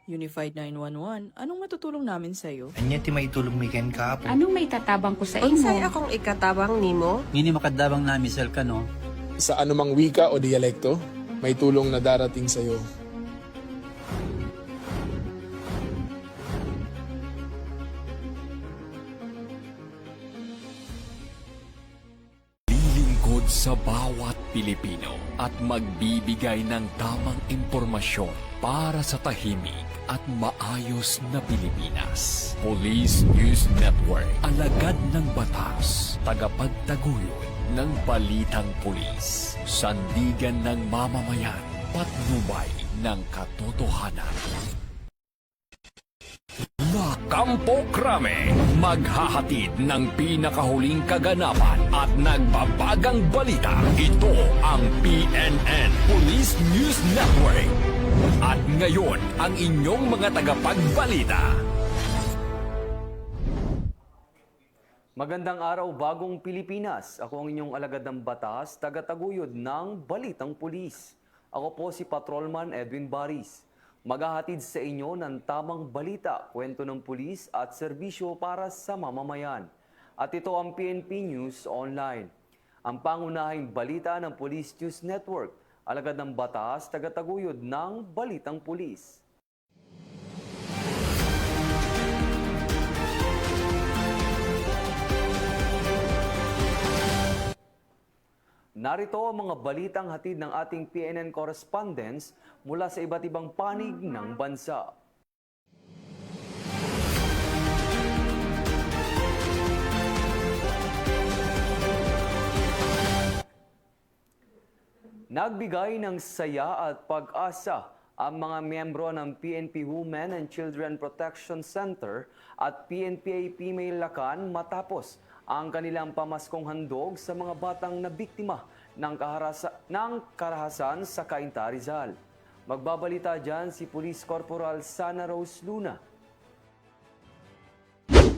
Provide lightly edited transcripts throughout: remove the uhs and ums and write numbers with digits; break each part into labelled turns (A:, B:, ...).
A: Unified 911, anong matutulong namin sa'yo?
B: Anya ti maitulong mi ken kapo.
C: Anong may tatabang ko sa
D: Unsay
C: imo?
D: akong ikatabang nimo?
E: Ngini makadabang na misal ka no.
F: Sa anumang wika o dialekto, may tulong na darating sa iyo.
G: Lilingkod sa bawat Pilipino at magbibigay ng tamang impormasyon para sa tahimik at maayos na Pilipinas. Police News Network, alagad ng batas, tagapagtaguyod ng balitang pulis, sandigan ng mamamayan, patnubay ng katotohanan. La Campo Crame, maghahatid ng pinakahuling kaganapan at nagbabagang balita. Ito ang PNN Police News Network. At ngayon, ang inyong mga tagapagbalita.
H: Magandang araw, bagong Pilipinas. Ako ang inyong alagad ng batas, tagataguyod ng Balitang Pulis. Ako po si Patrolman Edwin Baris. Maghahatid sa inyo ng tamang balita, kwento ng pulis at serbisyo para sa mamamayan. At ito ang PNP News Online. Ang pangunahing balita ng Police News Network, alagad ng batas, tagataguyod ng Balitang Pulis. Narito ang mga balitang hatid ng ating PNN correspondents mula sa iba't ibang panig ng bansa. Nagbigay ng saya at pag-asa ang mga miyembro ng PNP Women and Children Protection Center at PNPA Female Lakan matapos ang kanilang pamaskong handog sa mga batang na biktima ng karahasan sa Cainta, Rizal. Magbabalita dyan si Police Corporal Sana Rose Luna.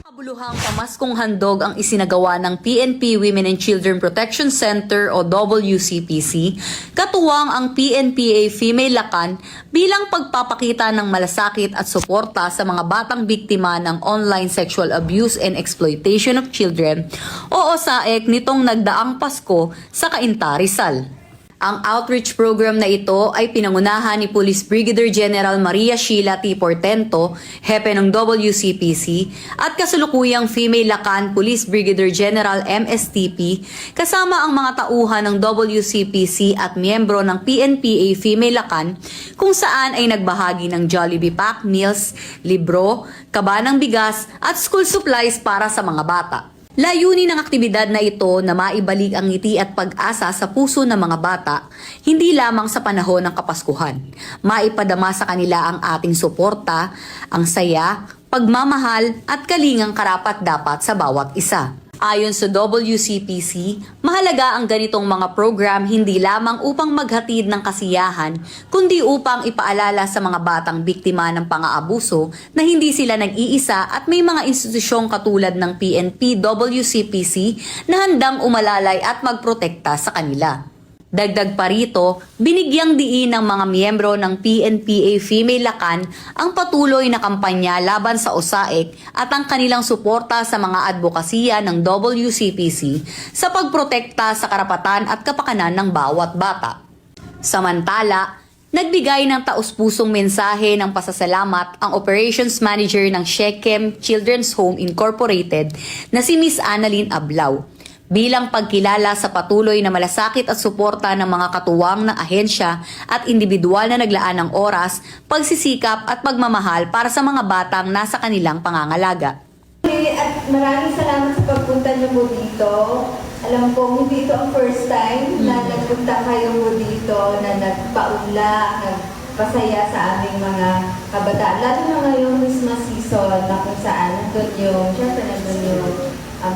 I: Kabuluhang pamaskong handog ang isinagawa ng PNP Women and Children Protection Center o WCPC, katuwang ang PNPA Female Lakan bilang pagpapakita ng malasakit at suporta sa mga batang biktima ng online sexual abuse and exploitation of children o OSAEC nitong nagdaang Pasko sa Cainta, Rizal. Ang outreach program na ito ay pinangunahan ni Police Brigadier General Maria Sheila T. Portento, hepe ng WCPC, at kasulukuyang Female Lakan Police Brigadier General MSTP, kasama ang mga tauhan ng WCPC at miyembro ng PNPA Female Lakan, kung saan ay nagbahagi ng Jollibee Pack Meals, libro, kaba ng bigas at school supplies para sa mga bata. Layunin ng aktibidad na ito na maibalik ang ngiti at pag-asa sa puso ng mga bata, hindi lamang sa panahon ng Kapaskuhan. Maipadama sa kanila ang ating suporta, ang saya, pagmamahal at kalingang karapat-dapat sa bawat isa. Ayon sa WCPC, mahalaga ang ganitong mga program hindi lamang upang maghatid ng kasiyahan, kundi upang ipaalala sa mga batang biktima ng pang-aabuso na hindi sila nag-iisa at may mga institusyong katulad ng PNP WCPC na handang umalalay at magprotekta sa kanila. Dagdag pa rito, binigyang diin ng mga miyembro ng PNPA Female Lakan ang patuloy na kampanya laban sa OSAEC at ang kanilang suporta sa mga advokasya ng WCPC sa pagprotekta sa karapatan at kapakanan ng bawat bata. Samantala, nagbigay ng taus-pusong mensahe ng pasasalamat ang Operations Manager ng Shechem Children's Home Incorporated na si Miss Annalyn Ablao, bilang pagkilala sa patuloy na malasakit at suporta ng mga katuwang ng ahensya at individual na naglaan ng oras, pagsisikap at pagmamahal para sa mga batang nasa kanilang pangangalaga.
J: At maraming salamat sa pagpunta niyo po dito. Alam ko, hindi ito ang first time na nagpunta kayo po dito, na nagpaula, nagpasaya sa aming mga kabataan. Lalo na ngayong Christmas season na kung saan nandun yung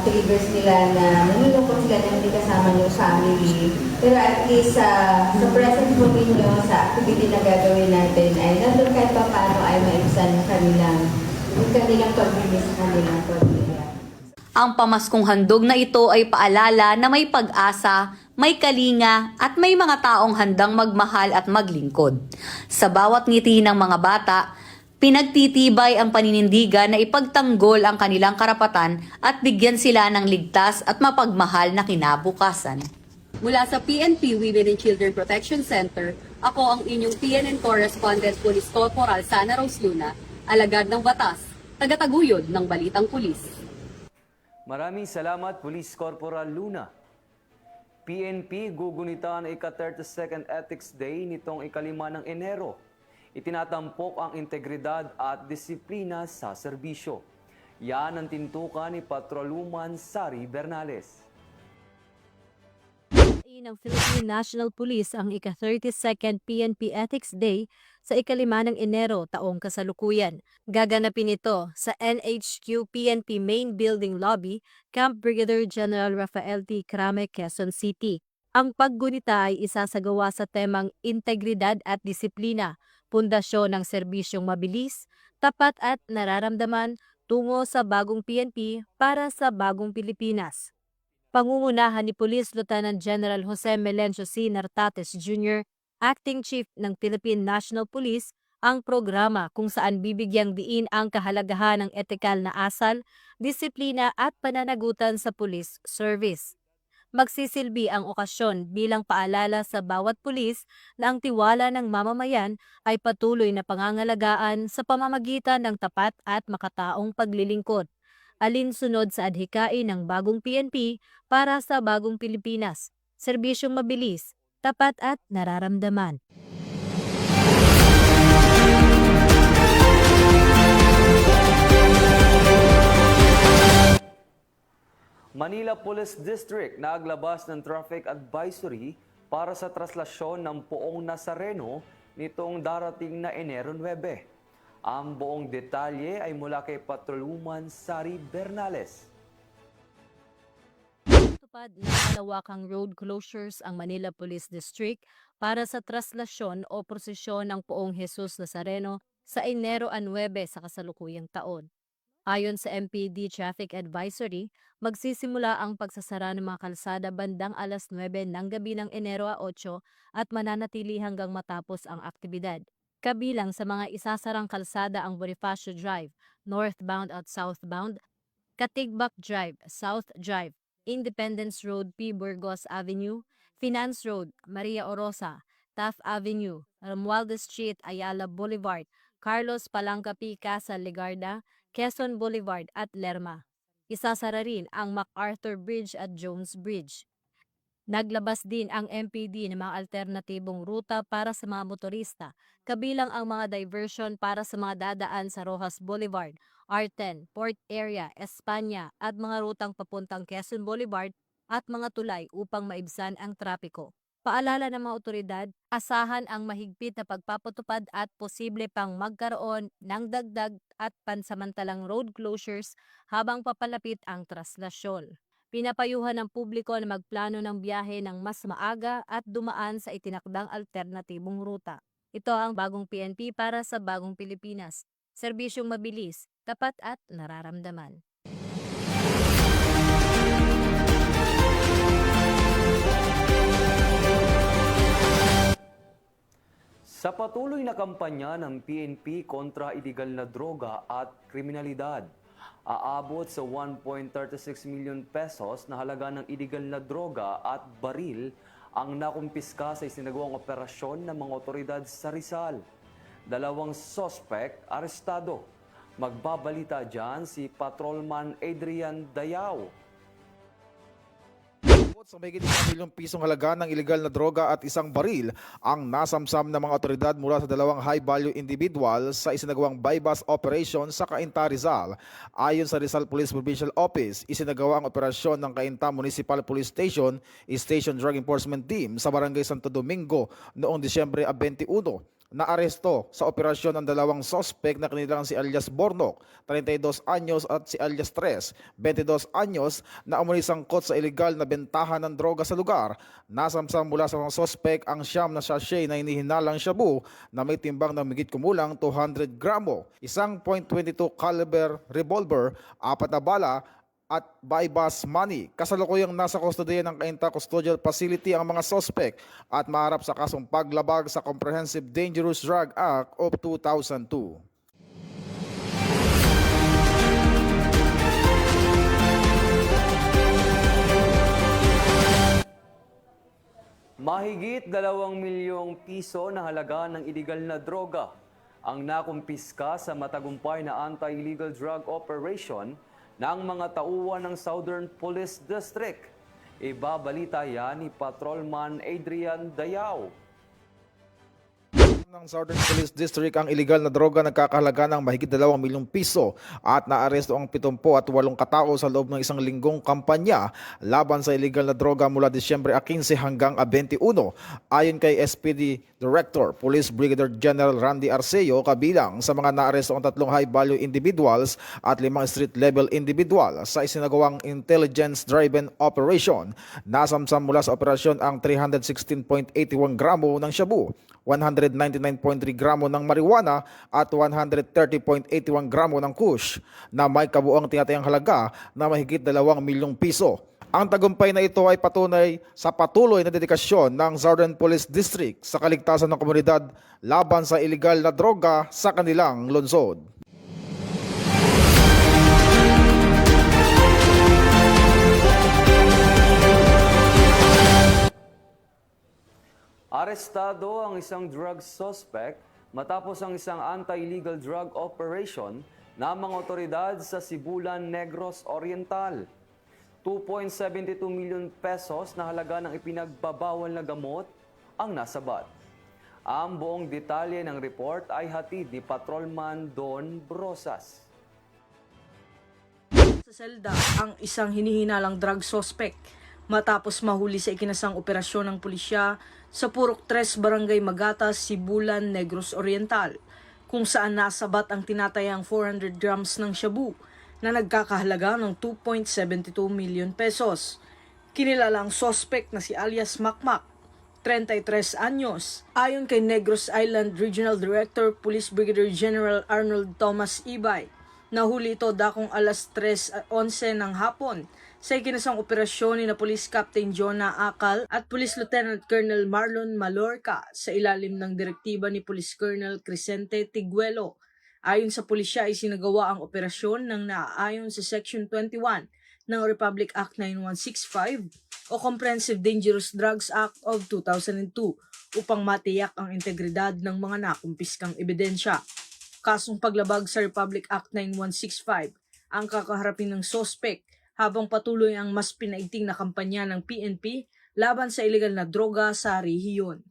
J: triggers nila na nanilungkot sila na hindi kasama yung family. Pero at least sa present po ninyo, sa activity na gagawin natin, ay nandun kahit pa paano ay maibsan yung kanilang pag-release, kanilang pag-release.
I: Ang pamaskong handog na ito ay paalala na may pag-asa, may kalinga at may mga taong handang magmahal at maglingkod. Sa bawat ngiti ng mga bata, Pinagtitibay ang paninindigan na ipagtanggol ang kanilang karapatan at bigyan sila ng ligtas at mapagmahal na kinabukasan. Mula sa PNP Women and Children Protection Center, ako ang inyong PNN Correspondent Police Corporal Sana Rose Luna, alagad ng batas, tagataguyod ng Balitang Pulis.
H: Maraming salamat, Police Corporal Luna. PNP gugunita ng ika-32nd Ethics Day nitong ika-5 ng Enero. Itinatampok ang integridad at disiplina sa serbisyo. Yan ang tintukan ni Patrolwoman Sari Bernales.
C: Ng Philippine National Police ang ika-32nd PNP Ethics Day sa ika-5 ng Enero taong kasalukuyan. Gaganapin ito sa NHQ PNP Main Building Lobby, Camp Brigadier General Rafael T. Crame, Quezon City. Ang paggunita ay isasagawa sa temang Integridad at Disiplina, pundasyon ng serbisyong mabilis, tapat at nararamdaman tungo sa bagong PNP para sa bagong Pilipinas. Pangungunahan ni Police Lieutenant General Jose Melencio C. Nartates Jr., Acting Chief ng Philippine National Police, ang programa kung saan bibigyang diin ang kahalagahan ng etikal na asal, disiplina at pananagutan sa police service. Magsisilbi ang okasyon bilang paalala sa bawat pulis na ang tiwala ng mamamayan ay patuloy na pangangalagaan sa pamamagitan ng tapat at makataong paglilingkod. Alinsunod sa adhikain ng bagong PNP para sa bagong Pilipinas, serbisyong mabilis, tapat at nararamdaman.
H: Manila Police District naglabas ng traffic advisory para sa traslasyon ng Poong Nazareno nitong darating na Enero 9. Ang buong detalye ay mula kay Patrolwoman Sari Bernales.
C: Tupad ng malawakang road closures ang Manila Police District para sa traslasyon o prosesyon ng Poong Jesus Nazareno sa Enero 9 sa kasalukuyang taon. Ayon sa MPD Traffic Advisory, magsisimula ang pagsasara ng mga kalsada bandang alas 9 ng gabi ng Enero 8 at mananatili hanggang matapos ang aktibidad. Kabilang sa mga isasarang kalsada ang Bonifacio Drive, northbound at southbound, Katigbak Drive, South Drive, Independence Road, P. Burgos Avenue, Finance Road, Maria Orosa, Taft Avenue, Romualdez Street, Ayala Boulevard, Carlos Palanca P. Casa Legarda, Quezon Boulevard at Lerma. Isasara rin ang MacArthur Bridge at Jones Bridge. Naglabas din ang MPD ng mga alternatibong ruta para sa mga motorista, kabilang ang mga diversion para sa mga dadaan sa Rojas Boulevard, R10, Port Area, Espanya at mga rutang papuntang Quezon Boulevard at mga tulay upang maibsan ang trapiko. Paalala ng mga otoridad, asahan ang mahigpit na pagpapatupad at posible pang magkaroon ng dagdag at pansamantalang road closures habang papalapit ang traslasyon. Pinapayuhan ng publiko na magplano ng biyahe ng mas maaga at dumaan sa itinakdang alternatibong ruta. Ito ang bagong PNP para sa bagong Pilipinas. Serbisyong mabilis, tapat at nararamdaman.
H: Sa patuloy na kampanya ng PNP kontra iligal na droga at kriminalidad, aabot sa 1.36 million pesos na halaga ng iligal na droga at baril ang nakumpiska sa isinagawang operasyon ng mga otoridad sa Rizal. 2 sospek arestado. Magbabalita dyan si Patrolman Adrian Dayao.
D: Sa may 1 milyong pisong halaga ng ilegal na droga at isang baril ang nasamsam ng mga otoridad mula sa 2 high-value individual sa isinagawang bypass operation sa Cainta, Rizal. Ayon sa Rizal Police Provincial Office, isinagawa ang operasyon ng Cainta Municipal Police Station, Station Drug Enforcement Team sa Barangay Santo Domingo noong Disyembre 21. Naaresto sa operasyon ng 2 sospek na kanilang si alias Bornok, 32 anyos at si alias Tres, 22 anyos na umano'y sangkot sa ilegal na bentahan ng droga sa lugar. Nasamsam mula sa mga sospek ang siyam na sachet na hinihinalang shabu na may timbang na higit kumulang 200 gramo, isang .22 caliber revolver, 4 na bala, at bypass money. Kasalukuyang nasa kustodiya ng Cainta Custodial Facility ang mga sospek at maharap sa kasong paglabag sa Comprehensive Dangerous Drug Act of 2002.
H: Mahigit 2 milyong piso na halaga ng iligal na droga ang nakumpiska sa matagumpay na anti-illegal drug operation ng mga tauhan ng Southern Police District. Ibabalita yan ni Patrolman Adrian Dayao.
D: Ng Southern Police District ang iligal na droga nagkakahalaga ng mahigit 2 milyong piso at naaresto ang 78 katao sa loob ng isang linggong kampanya laban sa iligal na droga mula Disyembre 15 hanggang 21. Ayon kay SPD Director, Police Brigadier General Randy Arceo, kabilang sa mga naaresto ang 3 high-value individuals at 5 street-level individual sa isinagawang intelligence-driven operation. Nasamsam mula sa operasyon ang 316.81 gramo ng shabu, 199.3 gramo ng marijuana at 130.81 gramo ng kush na may kabuang tinatayang halaga na mahigit 2 milyong piso. Ang tagumpay na ito ay patunay sa patuloy na dedikasyon ng Southern Police District sa kaligtasan ng komunidad laban sa iligal na droga sa kanilang lungsod.
H: Arestado ang isang drug suspect matapos ang isang anti-illegal drug operation ng mga otoridad sa Sibulan, Negros Oriental. 2.72 milyon pesos na halaga ng ipinagbabawal na gamot ang nasabat. Ang buong detalye ng report ay hatid ni Patrolman Don Brosas.
A: Sa selda ang isang hinihinalang drug suspect matapos mahuli sa ikinasang operasyon ng pulisya sa Purok 3 Barangay Magatas, Sibulan, Negros Oriental, kung saan nasabat ang tinatayang 400 grams ng shabu na nagkakahalaga ng 2.72 million pesos. Kinilala ang suspect na si alias Makmak, 33 anyos. Ayon kay Negros Island Regional Director Police Brigadier General Arnold Thomas Ibay, nahuli ito dakong alas 3:11 ng hapon sa ikinasang operasyon ni na Police Captain Jonah Akal at Police Lieutenant Colonel Marlon Malorca sa ilalim ng direktiba ni Police Colonel Crescente Tiguelo. Ayon sa pulisya, isinagawa ang operasyon ng naaayon sa Section 21 ng Republic Act 9165 o Comprehensive Dangerous Drugs Act of 2002 upang matiyak ang integridad ng mga nakumpiskang ebidensya. Kasong paglabag sa Republic Act 9165 ang kakaharapin ng sospek habang patuloy ang mas pinaigting na kampanya ng PNP laban sa iligal na droga sa rehiyon.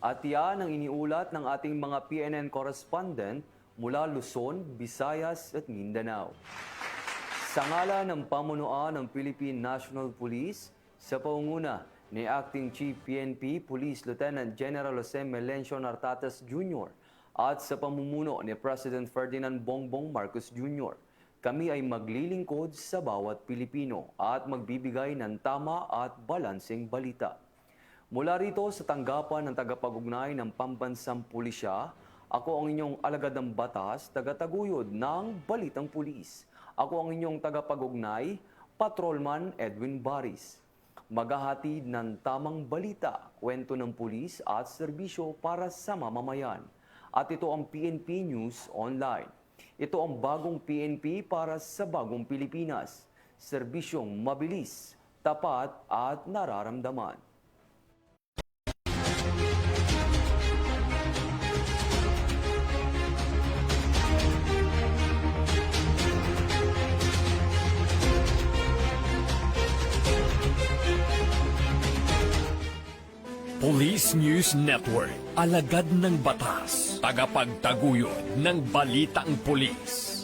H: At yan ang iniulat ng ating mga PNN correspondent mula Luzon, Visayas at Mindanao. Sa ngalan ng pamunuan ng Philippine National Police, sa pangunguna ni Acting Chief PNP Police Lieutenant General Jose Melencio Nartates Jr. at sa pamumuno ni President Ferdinand Bongbong Marcos Jr., kami ay maglilingkod sa bawat Pilipino at magbibigay ng tama at balanseng balita. Mula rito sa tanggapan ng tagapag-ugnay ng Pambansang Pulisya, ako ang inyong alagad ng batas, tagataguyod ng Balitang Pulis. Ako ang inyong tagapag-ugnay, Patrolman Edwin Baris. Maghahatid ng tamang balita, kwento ng pulis at serbisyo para sa mamamayan. At ito ang PNP News Online. Ito ang bagong PNP para sa bagong Pilipinas. Serbisyong mabilis, tapat at nararamdaman.
G: Police News Network, alagad ng batas, tagapagtaguyod ng balitang pulis.